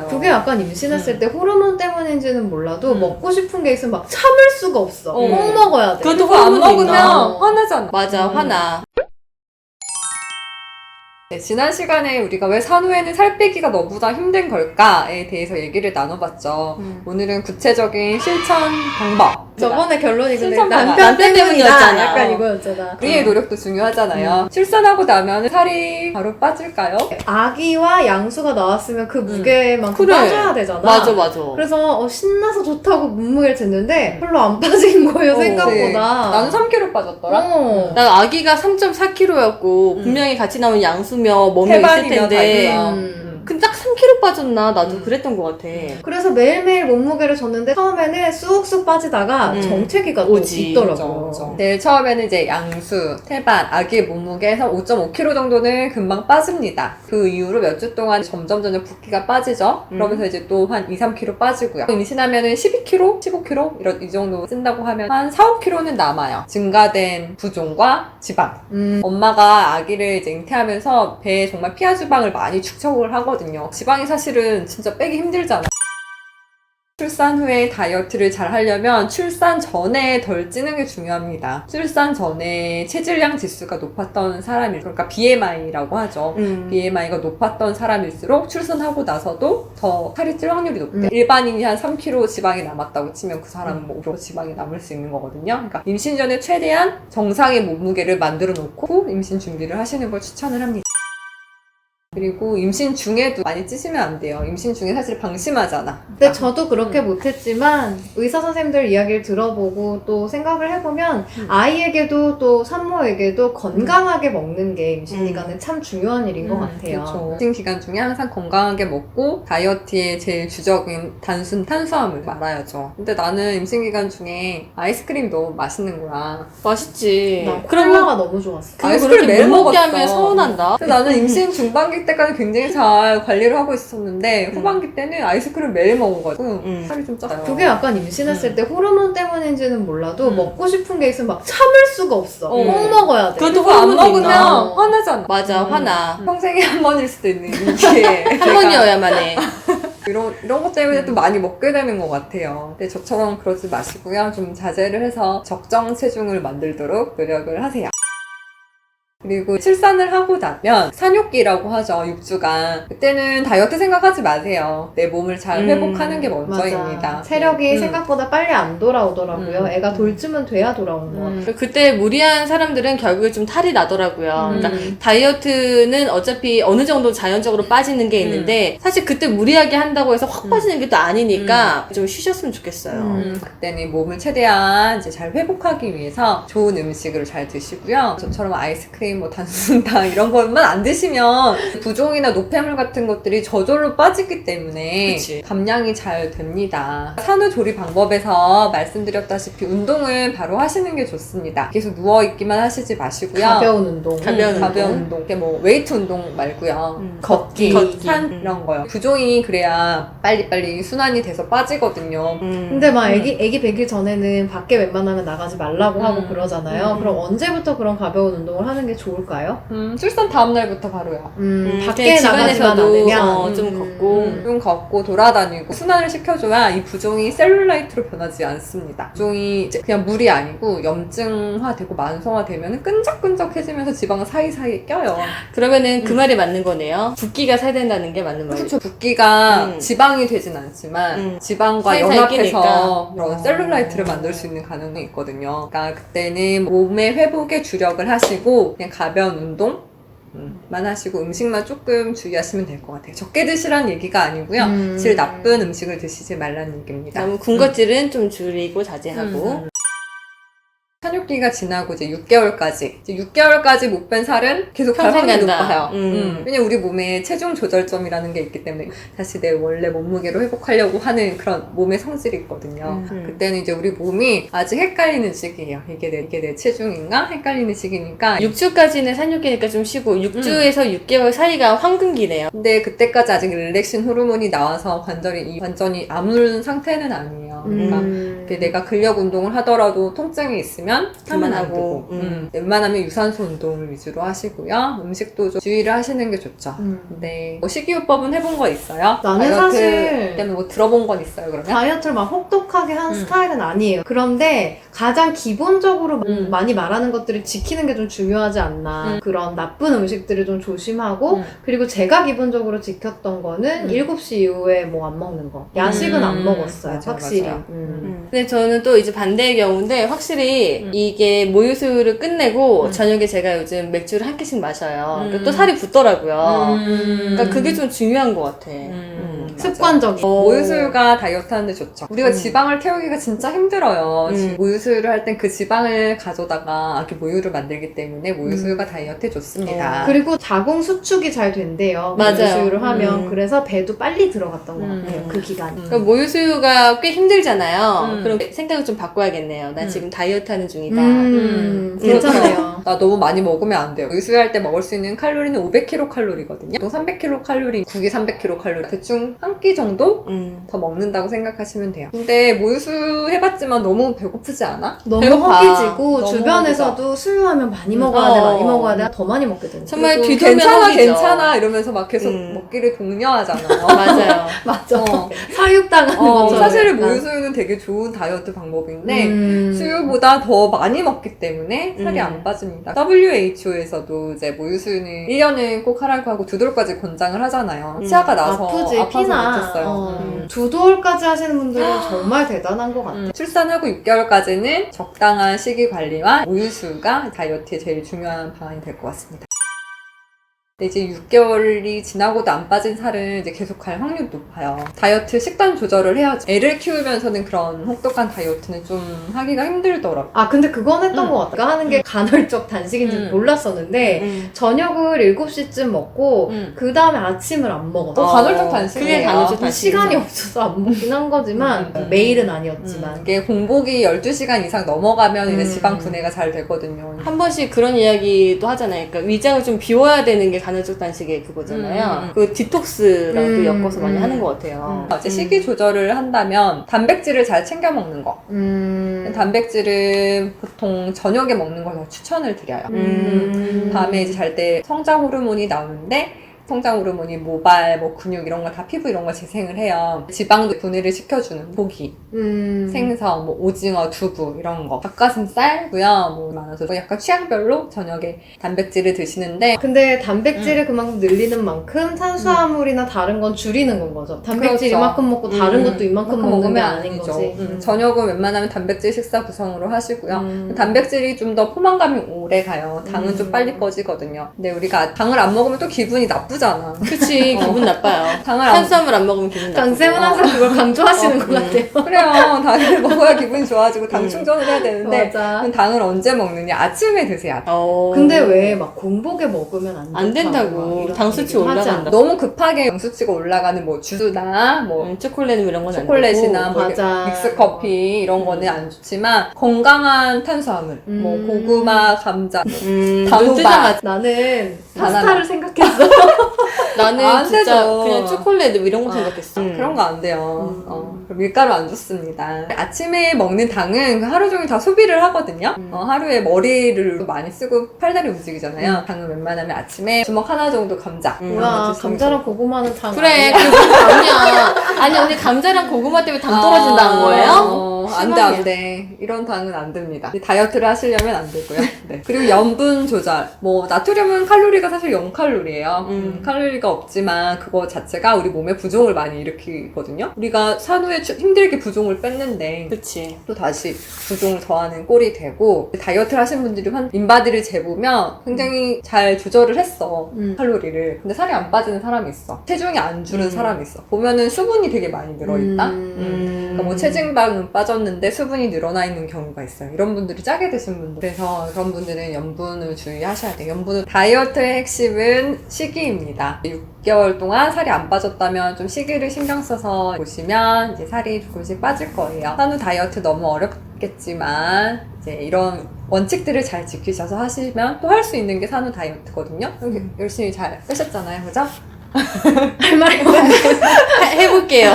그게 약간 임신했을 때 호르몬 때문인지는 몰라도 먹고 싶은 게 있으면 막 참을 수가 없어. 꼭 먹어야 돼. 그거 안 먹으면 화나잖아. 맞아, 화나. 네, 지난 시간에 우리가 왜 산후에는 살 빼기가 너무나 힘든 걸까에 대해서 얘기를 나눠봤죠. 오늘은 구체적인 실천 방법. 저번에 결론이 근데 실천 방안. 남편 때문이었잖아. 때문이었잖아. 약간 이거였잖아. 우리의 노력도 중요하잖아요. 출산하고 나면 살이 바로 빠질까요? 아기와 양수가 나왔으면 그 무게만큼 그래. 빠져야 되잖아. 맞아, 맞아. 그래서 신나서 좋다고 몸무게를 쟀는데 별로 안 빠진 거예요, 생각보다. 나는 3kg 빠졌더라. 난 나 아기가 3.4kg였고 분명히 같이 나온 양수며 몸에 있을 태반이면 텐데 다르다. 근데 딱 3kg 빠졌나? 나도 그랬던 것 같아. 그래서 매일매일 몸무게를 쟀는데 처음에는 쑥쑥 빠지다가 정체기가 또 오지. 있더라고요. 네, 처음에는 이제 양수, 태반, 아기의 몸무게에서 5.5kg 정도는 금방 빠집니다. 그 이후로 몇 주 동안 점점 붓기가 빠지죠. 그러면서 이제 또 한 2, 3kg 빠지고요. 임신하면은 12kg, 15kg 이 정도 쓴다고 하면 한 4, 5kg는 남아요. 증가된 부종과 지방. 엄마가 아기를 이제 잉태하면서 배에 정말 피하 지방을 많이 축적을 하거든요. 지방이 사실은 진짜 빼기 힘들잖아. 출산 후에 다이어트를 잘 하려면 출산 전에 덜 찌는 게 중요합니다. 출산 전에 체질량 지수가 높았던 사람이, 그러니까 BMI라고 하죠. BMI가 높았던 사람일수록 출산하고 나서도 더 살이 찔 확률이 높대요. 일반인이 한 3kg 지방이 남았다고 치면 그 사람은 뭐 5kg 지방이 남을 수 있는 거거든요. 그러니까 임신 전에 최대한 정상의 몸무게를 만들어 놓고 임신 준비를 하시는 걸 추천을 합니다. 그리고 임신 중에도 많이 찌시면 안 돼요. 임신 중에 사실 방심하잖아. 근데 저도 그렇게 못했지만 의사 선생님들 이야기를 들어보고 또 생각을 해보면 아이에게도 또 산모에게도 건강하게 먹는 게 임신 기간에 참 중요한 일인 것 같아요. 그렇죠. 임신 기간 중에 항상 건강하게 먹고 다이어트의 제일 주적인 단순 탄수화물 말아야죠. 근데 나는 임신 기간 중에 아이스크림 너무 맛있는 거야. 맛있지. 나 그럼 콜라가 너무 좋았어. 아이스크림 매일 못 먹게 먹었어. 하면 서운한다. 근데 나는 임신 중반기 때까지 굉장히 잘 관리를 하고 있었는데 후반기 때는 아이스크림 매일 먹어가지고 살이 좀 쪘어요. 그게 약간 임신했을 때 호르몬 때문인지는 몰라도 먹고 싶은 게 있으면 막 참을 수가 없어. 꼭 먹어야 돼. 그것도 그거 안 호르몬이 먹으면 있나? 화나잖아. 맞아, 화나. 평생에 한 번일 수도 있는 이게 한 번이어야만 해. 이런 것 때문에 또 많이 먹게 되는 것 같아요. 근데 저처럼 그러지 마시고요. 좀 자제를 해서 적정 체중을 만들도록 노력을 하세요. 그리고 출산을 하고 나면 산욕기라고 하죠. 6주간. 그때는 다이어트 생각하지 마세요. 내 몸을 잘 회복하는 게 먼저입니다. 맞아. 체력이 생각보다 빨리 안 돌아오더라고요. 애가 돌쯤은 돼야 돌아오는 것 같아요. 그때 무리한 사람들은 결국에 좀 탈이 나더라고요. 그러니까 다이어트는 어차피 어느 정도 자연적으로 빠지는 게 있는데 사실 그때 무리하게 한다고 해서 확 빠지는 게 또 아니니까 좀 쉬셨으면 좋겠어요. 그때는 몸을 최대한 이제 잘 회복하기 위해서 좋은 음식을 잘 드시고요. 저처럼 아이스크림, 뭐 단순당 이런 것만 안 드시면 부종이나 노폐물 같은 것들이 저절로 빠지기 때문에 그치. 감량이 잘 됩니다. 산후조리 방법에서 말씀드렸다시피 운동을 바로 하시는 게 좋습니다. 계속 누워있기만 하시지 마시고요. 가벼운 운동. 가벼운 운동. 이게 뭐 웨이트 운동 말고요. 걷기. 산 이런 거요. 부종이 그래야 빨리빨리 순환이 돼서 빠지거든요. 근데 막 애기 100일 전에는 밖에 웬만하면 나가지 말라고 하고 그러잖아요. 그럼 언제부터 그런 가벼운 운동을 하는 게 좋을까요? 출산 다음 날부터 바로요. 밖에 나가지만 않으면 좀 걷고 좀 걷고 돌아다니고 순환을 시켜줘야 이 부종이 셀룰라이트로 변하지 않습니다. 부종이 이제 그냥 물이 아니고 염증화되고 만성화되면 끈적끈적해지면서 지방은 사이사이에 껴요. 그러면은 그 말이 맞는 거네요. 붓기가 살된다는 게 맞는 말이죠. 그렇죠. 붓기가 지방이 되진 않지만 지방과 사이사이 연합해서 끼니까. 그런 셀룰라이트를 만들 수 있는 가능성이 있거든요. 그러니까 그때는 몸의 회복에 주력을 하시고 그냥 가벼운 운동 만 하시고 음식만 조금 주의하시면 될 것 같아요. 적게 드시라는 얘기가 아니고요. 질 나쁜 음식을 드시지 말라는 얘기입니다. 너무 군것질은 좀 줄이고 자제하고 산육기가 지나고 이제 6개월까지. 이제 6개월까지 못 뺀 살은 계속 갈 평생 확률이 간다. 높아요. 왜냐면 우리 몸에 체중 조절점이라는 게 있기 때문에 다시 내 원래 몸무게로 회복하려고 하는 그런 몸의 성질이 있거든요. 그때는 이제 우리 몸이 아직 헷갈리는 시기예요. 이게 내 체중인가? 헷갈리는 시기니까. 6주까지는 산육기니까 좀 쉬고 6주에서 6개월 사이가 황금기네요. 근데 그때까지 아직 릴렉신 호르몬이 나와서 완전히 아물 상태는 아니에요. 그러니까 내가 근력 운동을 하더라도 통증이 있으면 하면 안 그만하고. 되고 웬만하면 유산소 운동을 위주로 하시고요. 음식도 좀 주의를 하시는 게 좋죠. 근데 뭐 식이요법은 해본 거 있어요? 나는 다이어트 사실 때문에 뭐 들어본 건 있어요 그러면? 다이어트를 막 혹독하게 하는 스타일은 아니에요. 그런데 가장 기본적으로 많이 말하는 것들을 지키는 게 좀 중요하지 않나. 그런 나쁜 음식들을 좀 조심하고 그리고 제가 기본적으로 지켰던 거는 7시 이후에 뭐 안 먹는 거. 야식은 안 먹었어요. 맞아, 확실히. 맞아요. 근데 저는 또 이제 반대의 경우인데 확실히 이게 모유수유를 끝내고 저녁에 제가 요즘 맥주를 한 캔씩 마셔요. 그러니까 또 살이 붙더라고요. 그러니까 그게 좀 중요한 것 같아. 습관적인. 모유수유가 다이어트 하는데 좋죠. 우리가 지방을 태우기가 진짜 힘들어요. 모유수유를 할 땐 그 지방을 가져다가 이렇게 모유를 만들기 때문에 모유수유가 다이어트에 좋습니다. 그리고 자궁 수축이 잘 된대요. 맞아요. 모유수유를 하면. 그래서 배도 빨리 들어갔던 것 같아요. 그 기간이. 그러니까 모유수유가 꽤 힘들잖아요. 그럼 생각을 좀 바꿔야겠네요. 나 지금 다이어트 하는 중이다. 괜찮네요. 나 너무 많이 먹으면 안 돼요. 모유수유할 때 먹을 수 있는 칼로리는 500kcal거든요. 보통 300kcal, 국이 300kcal. 대충 한 끼 정도 더 먹는다고 생각하시면 돼요. 근데 모유수유 해봤지만 너무 배고프지 않아? 너무 배고파. 허기지고 너무 주변에서도 수유하면 많이 먹어야 돼, 많이 먹어야 돼. 더 많이 먹게 되는. 정말 그리고 뒤돌면 괜찮아 허기죠. 괜찮아 이러면서 막 계속 먹기를 독려하잖아요. 맞아요. 맞아. 어. 사육당하는 것처럼. 사실 약간. 모유수유는 되게 좋은 다이어트 방법인데 수유보다 더 많이 먹기 때문에 살이 안 빠집니다. WHO에서도 이제 모유수유는 1년은 꼭 하라고 하고 2돌까지 권장을 하잖아요. 치아가 나서 아프지, 아파서 피나. 못했어요. 2돌까지 하시는 분들은 정말 대단한 것 같아요. 출산하고 6개월까지는 적당한 식이 관리와 모유수유가 다이어트에 제일 중요한 방안이 될 것 같습니다. 근데 이제 6개월이 지나고도 안 빠진 살은 이제 계속 갈 확률이 높아요. 다이어트 식단 조절을 해야죠. 애를 키우면서는 그런 혹독한 다이어트는 좀 하기가 힘들더라고요. 아, 근데 그건 했던 것 같아요. 내가 하는 게 간헐적 단식인지 몰랐었는데, 저녁을 7시쯤 먹고, 그 다음에 아침을 안 먹었어. 간헐적 단식이에요. 그게 간헐적 단식. 시간이 없어서 안 먹긴 한 거지만, 매일은 아니었지만. 이게 공복이 12시간 이상 넘어가면 이제 지방 분해가 잘 되거든요. 한 번씩 그런 이야기도 하잖아요. 그러니까 위장을 좀 비워야 되는 게 간헐적 단식의 그거잖아요. 그 디톡스랑 또 엮어서 많이 하는 것 같아요. 이제 식이 조절을 한다면 단백질을 잘 챙겨 먹는 거. 단백질은 보통 저녁에 먹는 걸 더 추천을 드려요. 밤에 이제 잘 때 성장 호르몬이 나오는데 성장 호르몬이 모발, 뭐 근육 이런 거 다 피부 이런 거 재생을 해요. 지방도 분해를 시켜주는 고기, 생선, 뭐 오징어, 두부 이런 거, 닭가슴살고요. 뭐 많아서 약간 취향별로 저녁에 단백질을 드시는데 근데 단백질을 그만큼 늘리는 만큼 탄수화물이나 다른 건 줄이는 건 거죠. 단백질 그렇죠. 이만큼 먹고 다른 것도 이만큼 먹는 게 아닌 아니죠. 거지. 저녁은 웬만하면 단백질 식사 구성으로 하시고요. 단백질이 좀 더 포만감이 오래 가요. 당은 좀 빨리 꺼지거든요. 근데 우리가 당을 안 먹으면 또 기분이 나쁘잖아. 그치, 기분 나빠요. 당을 안 탄수화물 안 먹으면 기분 나빠요. 강쌤은 항상 그걸 강조하시는 것 같아요. 그래요. 당을 먹어야 기분이 좋아지고 당 충전을 해야 되는데 맞아. 그럼 당을 언제 먹느냐? 아침에 드세요. 근데 왜 막 공복에 먹으면 안 된다고. 당 수치 올라간다. 너무 급하게 영수치가 올라가는 뭐 주스나 뭐 초콜릿 이런 건 안 되고. 초콜릿이나 뭐 맞아. 믹스커피 이런 거는 안 좋지만 건강한 탄수화물 뭐 고구마, 감자, 눈 단호박 뜨자마자 나는 바나나. 파스타를 생각했어. 나는 안 진짜 되죠. 그냥 초콜릿 뭐 이런 거 생각했어. 그런 거 안 돼요. 밀가루 안 좋습니다. 아침에 먹는 당은 하루 종일 다 소비를 하거든요. 하루에 머리를 많이 쓰고 팔다리 움직이잖아요. 당은 웬만하면 아침에 주먹 하나 정도 감자. 뭐야, 감자랑 고구마는 당 그래, 아니야? 그거 당이야. 아니, 언니 감자랑 고구마 때문에 당 떨어진다는 거예요? 안 돼, 안 돼. 이런 당은 안 됩니다. 다이어트를 하시려면 안 되고요. 네. 그리고 염분 조절. 뭐, 나트륨은 칼로리가 사실 0칼로리예요. 칼로리가 없지만 그거 자체가 우리 몸에 부종을 많이 일으키거든요. 우리가 산후에 힘들게 부종을 뺐는데 그치. 또 다시 부종을 더하는 꼴이 되고 다이어트를 하신 분들이 인바디를 재보면 굉장히 잘 조절을 했어. 칼로리를. 근데 살이 안 빠지는 사람이 있어. 체중이 안 줄은 사람이 있어. 보면은 수분이 되게 많이 늘어있다. 그러니까 뭐 체증방은 빠졌는데 수분이 늘어나 있는 경우가 있어요. 이런 분들이 짜게 드신 분들. 그래서 그런 분들은 염분을 주의하셔야 돼요. 염분은 다이어트의 핵심은 식이입니다. 6개월 동안 살이 안 빠졌다면 좀 식이를 신경 써서 보시면 이제 살이 조금씩 빠질 거예요. 산후 다이어트 너무 어렵겠지만 이제 이런 원칙들을 잘 지키셔서 하시면 또 할 수 있는 게 산후 다이어트거든요. 이렇게 열심히 잘 빼셨잖아요, 그죠? 할 말이 해볼게요.